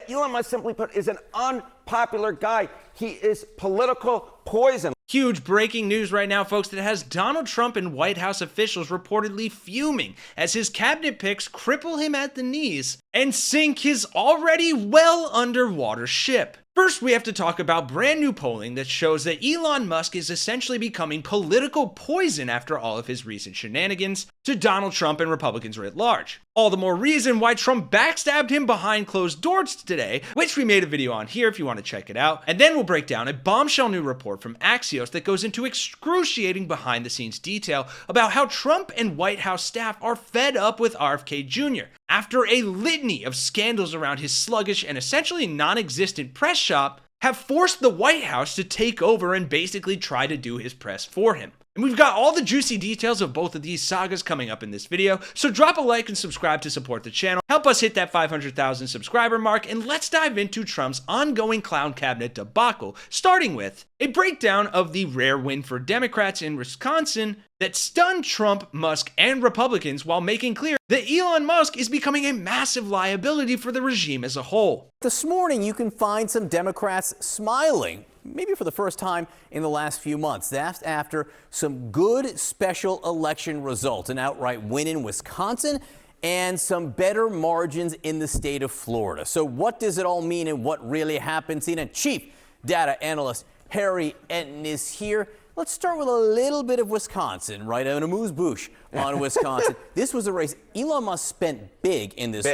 that Elon Musk, simply put, is an unpopular guy. He is political poison. Huge breaking news right now, folks, that has Donald Trump and White House officials reportedly fuming as his cabinet picks cripple him at the knees and sink his already well underwater ship. First, we have to talk about brand new polling that shows that Elon Musk is essentially becoming political poison after all of his recent shenanigans to Donald Trump and Republicans writ large. All the more reason why Trump backstabbed him behind closed doors today, which we made a video on here if you want to check it out. And then we'll break down a bombshell new report from Axios that goes into excruciating behind the scenes detail about how Trump and White House staff are fed up with RFK Jr. after a litany of scandals around his sluggish and essentially non-existent press shop have forced the White House to take over and basically try to do his press for him. And we've got all the juicy details of both of these sagas coming up in this video, so drop a like and subscribe to support the channel. Help us hit that 500,000 subscriber mark, and let's dive into Trump's ongoing clown cabinet debacle, starting with a breakdown of the rare win for Democrats in Wisconsin that stunned Trump, Musk, and Republicans while making clear that Elon Musk is becoming a massive liability for the regime as a whole. This morning, you can find some Democrats smiling, maybe for the first time in the last few months. That's after some good special election results, an outright win in Wisconsin, and some better margins in the state of Florida. So what does it all mean and what really happened? CNN Chief Data Analyst Harry Enton is here. Let's start with a little bit of Wisconsin, right? An amuse-bouche on Wisconsin. This was a race. Elon Musk spent big in this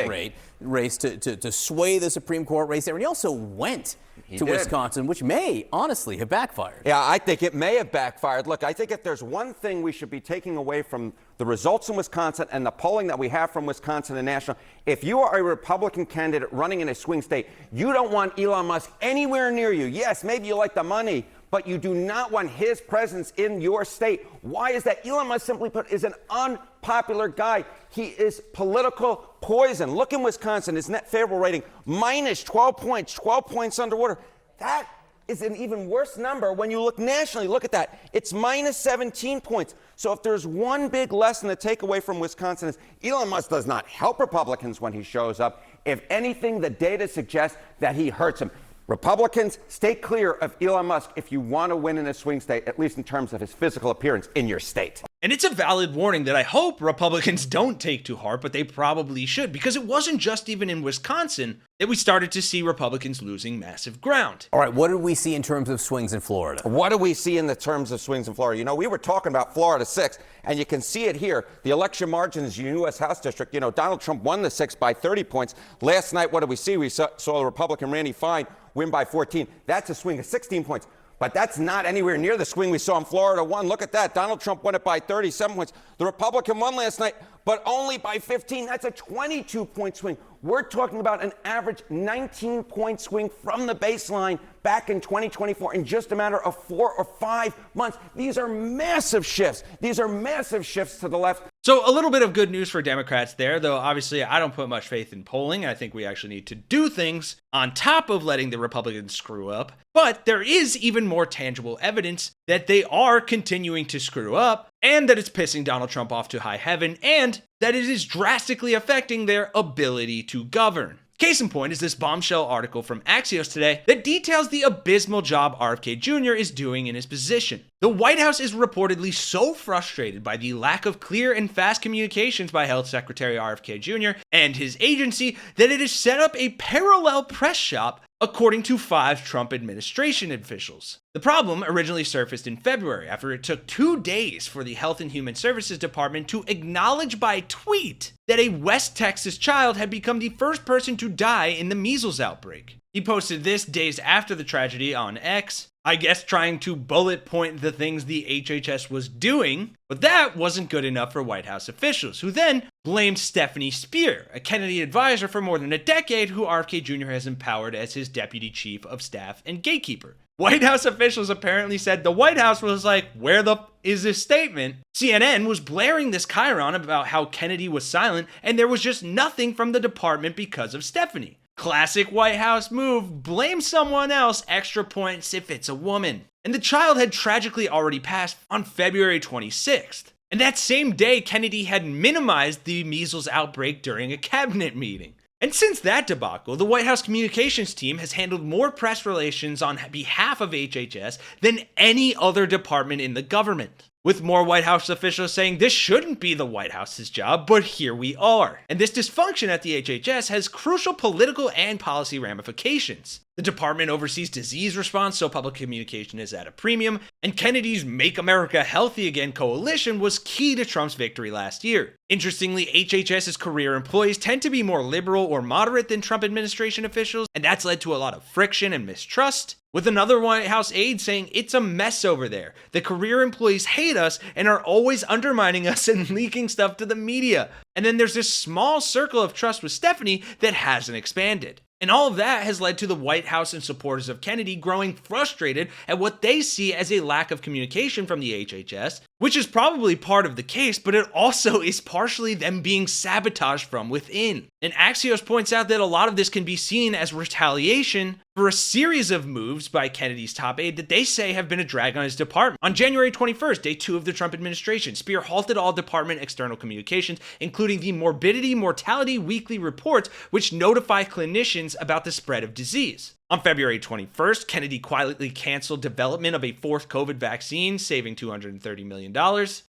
race to sway the Supreme Court race there. And he also went to Wisconsin, which may honestly have backfired. Yeah, I think it may have backfired. Look, I think if there's one thing we should be taking away from the results in Wisconsin and the polling that we have from Wisconsin and national, if you are a Republican candidate running in a swing state, you don't want Elon Musk anywhere near you. Yes, maybe you like the money, but you do not want his presence in your state. Why is that? Elon Musk, simply put, is an unpopular guy. He is political poison. Look in Wisconsin, his net favorable rating, minus 12 points, 12 points underwater. That is an even worse number when you look nationally. Look at that. It's minus 17 points. So if there's one big lesson to take away from Wisconsin is Elon Musk does not help Republicans when he shows up. If anything, the data suggests that he hurts them. Republicans, stay clear of Elon Musk if you want to win in a swing state, at least in terms of his physical appearance in your state. And it's a valid warning that I hope Republicans don't take to heart, but they probably should, because it wasn't just even in Wisconsin that we started to see Republicans losing massive ground. All right, what did we see in terms of swings in Florida? What do we see in the terms of swings in Florida? You know, we were talking about Florida 6, and you can see it here. The election margins in the U.S. House District, you know, Donald Trump won the 6 by 30 points. Last night, what did we see? We saw the Republican Randy Fine win by 14. That's a swing of 16 points. But that's not anywhere near the swing we saw in Florida 1. Look at that. Donald Trump won it by 37 points. The Republican won last night, but only by 15. That's a 22-point swing. We're talking about an average 19-point swing from the baseline back in 2024 in just a matter of 4 or 5 months. These are massive shifts. These are massive shifts to the left. So a little bit of good news for Democrats there, though obviously I don't put much faith in polling. I think we actually need to do things on top of letting the Republicans screw up. But there is even more tangible evidence that they are continuing to screw up, and that it's pissing Donald Trump off to high heaven, and that it is drastically affecting their ability to govern. Case in point is this bombshell article from Axios today that details the abysmal job RFK Jr. is doing in his position. The White House is reportedly so frustrated by the lack of clear and fast communications by Health Secretary RFK Jr. and his agency that it has set up a parallel press shop, according to 5 Trump administration officials. The problem originally surfaced in February after it took 2 days for the Health and Human Services Department to acknowledge by tweet that a West Texas child had become the first person to die in the measles outbreak. He posted this days after the tragedy on X, I guess trying to bullet point the things the HHS was doing, but that wasn't good enough for White House officials, who then blamed Stephanie Speer, a Kennedy advisor for more than a decade who RFK Jr. has empowered as his deputy chief of staff and gatekeeper. White House officials apparently said the White House was like, where the is this statement? CNN was blaring this chyron about how Kennedy was silent and there was just nothing from the department because of Stephanie. Classic White House move, blame someone else, extra points if it's a woman. And the child had tragically already passed on February 26th. And that same day, Kennedy had minimized the measles outbreak during a cabinet meeting. And since that debacle, the White House communications team has handled more press relations on behalf of HHS than any other department in the government, with more White House officials saying this shouldn't be the White House's job, but here we are. And this dysfunction at the HHS has crucial political and policy ramifications. The department oversees disease response, so public communication is at a premium, and Kennedy's Make America Healthy Again coalition was key to Trump's victory last year. Interestingly, HHS's career employees tend to be more liberal or moderate than Trump administration officials, and that's led to a lot of friction and mistrust, with another White House aide saying it's a mess over there. The career employees hate us and are always undermining us and leaking stuff to the media. And then there's this small circle of trust with Stephanie that hasn't expanded. And all of that has led to the White House and supporters of Kennedy growing frustrated at what they see as a lack of communication from the HHS, which is probably part of the case, but it also is partially them being sabotaged from within. And Axios points out that a lot of this can be seen as retaliation for a series of moves by Kennedy's top aide that they say have been a drag on his department. On January 21st, day 2 of the Trump administration, Spear halted all department external communications, including the Morbidity Mortality Weekly Reports, which notify clinicians about the spread of disease. On February 21st, Kennedy quietly canceled development of a fourth COVID vaccine, saving $230 million.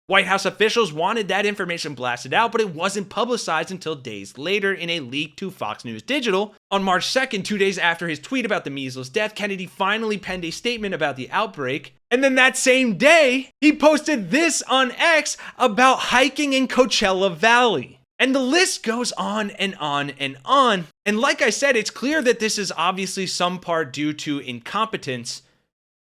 White House officials wanted that information blasted out, but it wasn't publicized until days later in a leak to Fox News Digital. On March 2nd, 2 days after his tweet about the measles death, Kennedy finally penned a statement about the outbreak. And then that same day, he posted this on X about hiking in Coachella Valley. And the list goes on and on and on. And like I said, it's clear that this is obviously some part due to incompetence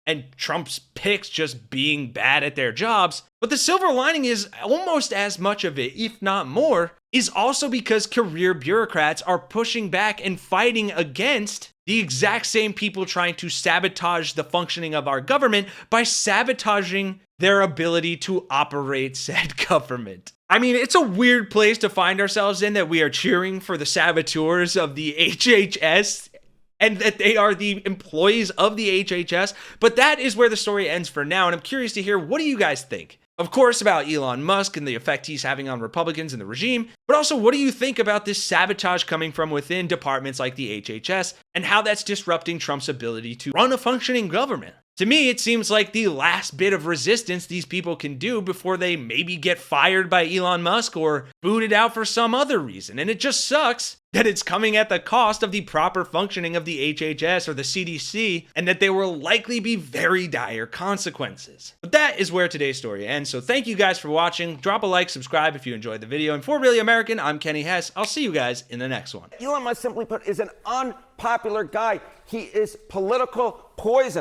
and Trump's picks just being bad at their jobs. But the silver lining is almost as much of it, if not more, is also because career bureaucrats are pushing back and fighting against the exact same people trying to sabotage the functioning of our government by sabotaging their ability to operate said government. I mean, it's a weird place to find ourselves in, that we are cheering for the saboteurs of the HHS and that they are the employees of the HHS, but that is where the story ends for now, and I'm curious to hear, what do you guys think? Of course, about Elon Musk and the effect he's having on Republicans and the regime, but also what do you think about this sabotage coming from within departments like the HHS and how that's disrupting Trump's ability to run a functioning government? To me, it seems like the last bit of resistance these people can do before they maybe get fired by Elon Musk or booted out for some other reason. And it just sucks that it's coming at the cost of the proper functioning of the HHS or the CDC, and that there will likely be very dire consequences. But that is where today's story ends. So thank you guys for watching. Drop a like, subscribe if you enjoyed the video. And for Really American, I'm Kenny Hesse. I'll see you guys in the next one. Elon Musk, simply put, is an unpopular guy. He is political poison.